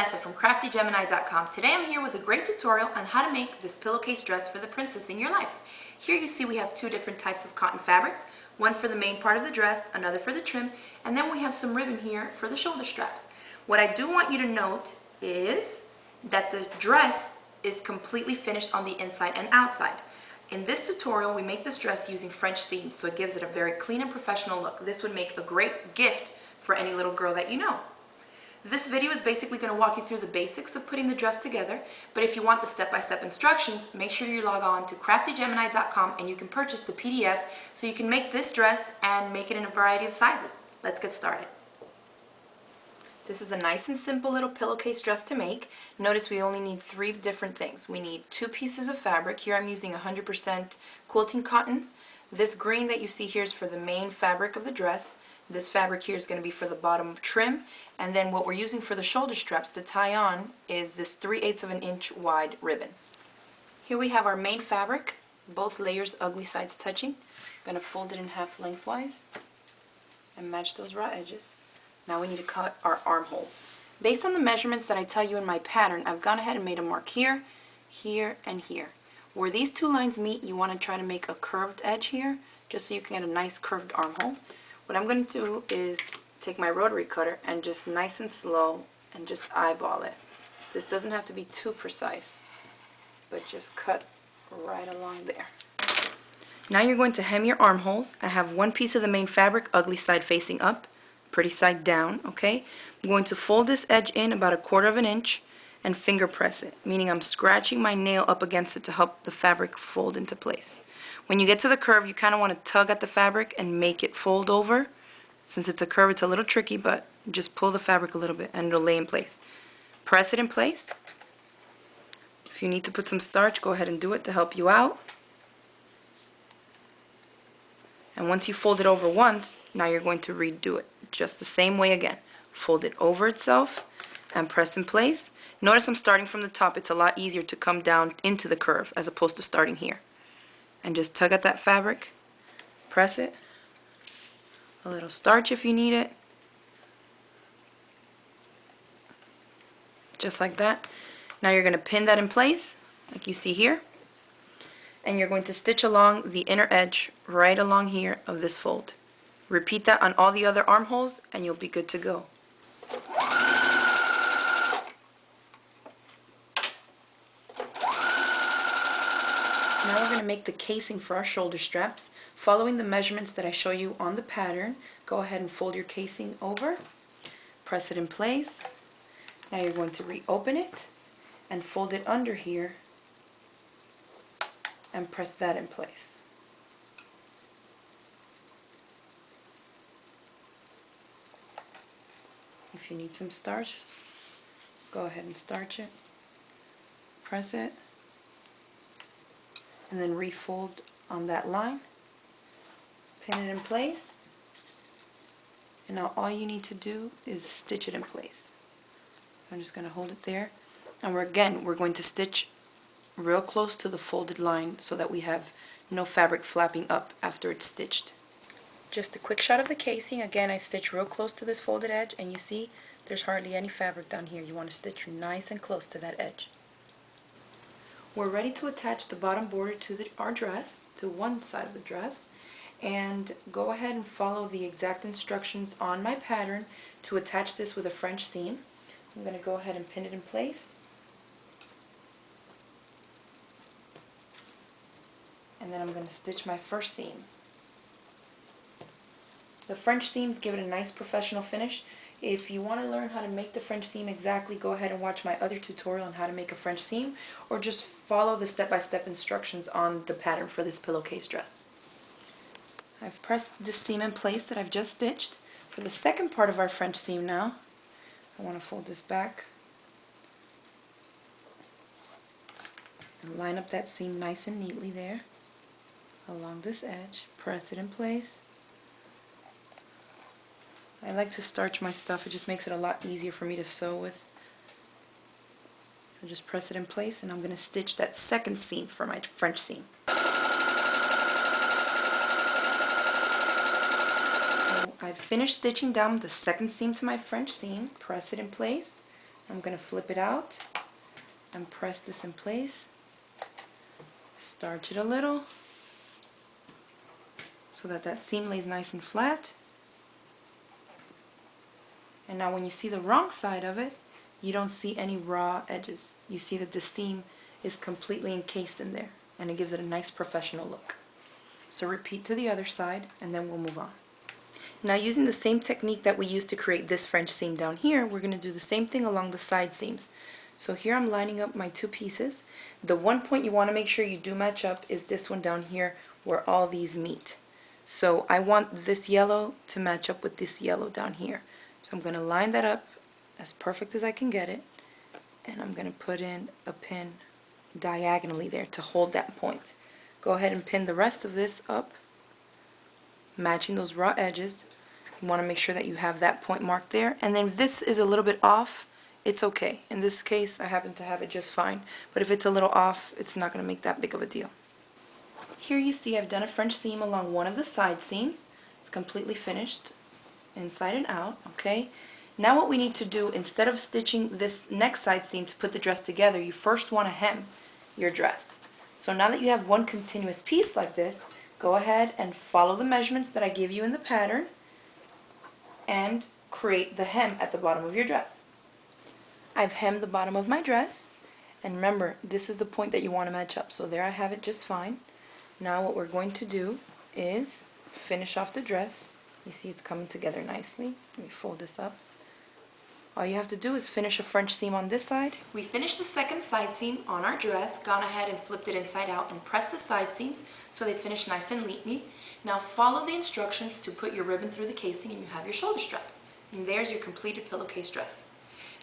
Vanessa from CraftyGemini.com. Today I'm here with a great tutorial on how to make this pillowcase dress for the princess in your life. Here you see we have two different types of cotton fabrics, one for the main part of the dress, another for the trim, and then we have some ribbon here for the shoulder straps. What I do want you to note is that the dress is completely finished on the inside and outside. In this tutorial, we make this dress using French seams, so it gives it a very clean and professional look. This would make a great gift for any little girl that you know. This video is basically going to walk you through the basics of putting the dress together, but if you want the step-by-step instructions, make sure you log on to CraftyGemini.com and you can purchase the PDF so you can make this dress and make it in a variety of sizes. Let's get started. This is a nice and simple little pillowcase dress to make. Notice we only need 3 different things. We need 2 pieces of fabric. Here I'm using 100% quilting cottons. This green that you see here is for the main fabric of the dress. This fabric here is going to be for the bottom trim. And then what we're using for the shoulder straps to tie on is this 3/8 of an inch wide ribbon. Here we have our main fabric, both layers ugly sides touching. I'm going to fold it in half lengthwise and match those raw edges. Now we need to cut our armholes. Based on the measurements that I tell you in my pattern, I've gone ahead and made a mark here, here, and here. Where these two lines meet, you want to try to make a curved edge here, just so you can get a nice curved armhole. What I'm going to do is take my rotary cutter and just nice and slow and just eyeball it. This doesn't have to be too precise, but just cut right along there. Now you're going to hem your armholes. I have one piece of the main fabric, ugly side facing up, pretty side down, okay? I'm going to fold this edge in about 1/4 of an inch and finger press it, meaning I'm scratching my nail up against it to help the fabric fold into place. When you get to the curve, you kind of want to tug at the fabric and make it fold over. Since it's a curve, it's a little tricky, but just pull the fabric a little bit and it'll lay in place. Press it in place. If you need to put some starch, go ahead and do it to help you out. And once you fold it over once, now you're going to redo it just the same way again. Fold it over itself and press in place. Notice I'm starting from the top. It's a lot easier to come down into the curve as opposed to starting here. And just tug at that fabric, press it, a little starch if you need it, just like that. Now you're going to pin that in place, like you see here, and you're going to stitch along the inner edge right along here of this fold. Repeat that on all the other armholes and you'll be good to go. Now we're going to make the casing for our shoulder straps. Following the measurements that I show you on the pattern, go ahead and fold your casing over, press it in place. Now you're going to reopen it and fold it under here and press that in place. If you need some starch, go ahead and starch it, press it, and then refold on that line, pin it in place, and now all you need to do is stitch it in place. I'm just going to hold it there, and we're going to stitch real close to the folded line so that we have no fabric flapping up after it's stitched. Just a quick shot of the casing. Again, I stitch real close to this folded edge, and you see there's hardly any fabric down here. You want to stitch nice and close to that edge. We're ready to attach the bottom border to our dress, to one side of the dress, and go ahead and follow the exact instructions on my pattern to attach this with a French seam. I'm going to go ahead and pin it in place, and then I'm going to stitch my first seam. The French seams give it a nice professional finish. If you want to learn how to make the French seam exactly, go ahead and watch my other tutorial on how to make a French seam, or just follow the step-by-step instructions on the pattern for this pillowcase dress. I've pressed this seam in place that I've just stitched. For the second part of our French seam now, I want to fold this back and line up that seam nice and neatly there along this edge. Press it in place. I like to starch my stuff. It just makes it a lot easier for me to sew with. So just press it in place, and I'm going to stitch that second seam for my French seam. So I've finished stitching down the second seam to my French seam. Press it in place. I'm going to flip it out and press this in place. Starch it a little so that that seam lays nice and flat. And now when you see the wrong side of it, you don't see any raw edges. You see that the seam is completely encased in there, and it gives it a nice professional look. So repeat to the other side, and then we'll move on. Now, using the same technique that we used to create this French seam down here, we're going to do the same thing along the side seams. So here I'm lining up my two pieces. The one point you want to make sure you do match up is this one down here where all these meet. So I want this yellow to match up with this yellow down here. So I'm going to line that up as perfect as I can get it, and I'm going to put in a pin diagonally there to hold that point. Go ahead and pin the rest of this up, matching those raw edges. You want to make sure that you have that point marked there, and then if this is a little bit off, it's okay. In this case, I happen to have it just fine, but if it's a little off, it's not going to make that big of a deal. Here you see I've done a French seam along one of the side seams. It's completely finished inside and out, okay? Now what we need to do, instead of stitching this next side seam to put the dress together, you first want to hem your dress. So now that you have one continuous piece like this, go ahead and follow the measurements that I give you in the pattern and create the hem at the bottom of your dress. I've hemmed the bottom of my dress, and remember, this is the point that you want to match up. So there I have it just fine. Now what we're going to do is finish off the dress. You see it's coming together nicely. Let me fold this up. All you have to do is finish a French seam on this side. We finished the second side seam on our dress, gone ahead and flipped it inside out and pressed the side seams so they finish nice and neat. Now follow the instructions to put your ribbon through the casing and you have your shoulder straps. And there's your completed pillowcase dress.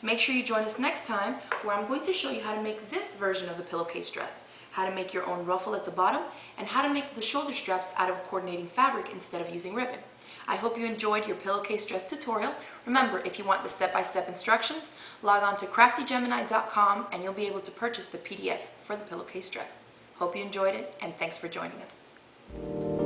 Make sure you join us next time where I'm going to show you how to make this version of the pillowcase dress, how to make your own ruffle at the bottom, and how to make the shoulder straps out of coordinating fabric instead of using ribbon. I hope you enjoyed your pillowcase dress tutorial. Remember, if you want the step-by-step instructions, log on to craftygemini.com and you'll be able to purchase the PDF for the pillowcase dress. Hope you enjoyed it, and thanks for joining us.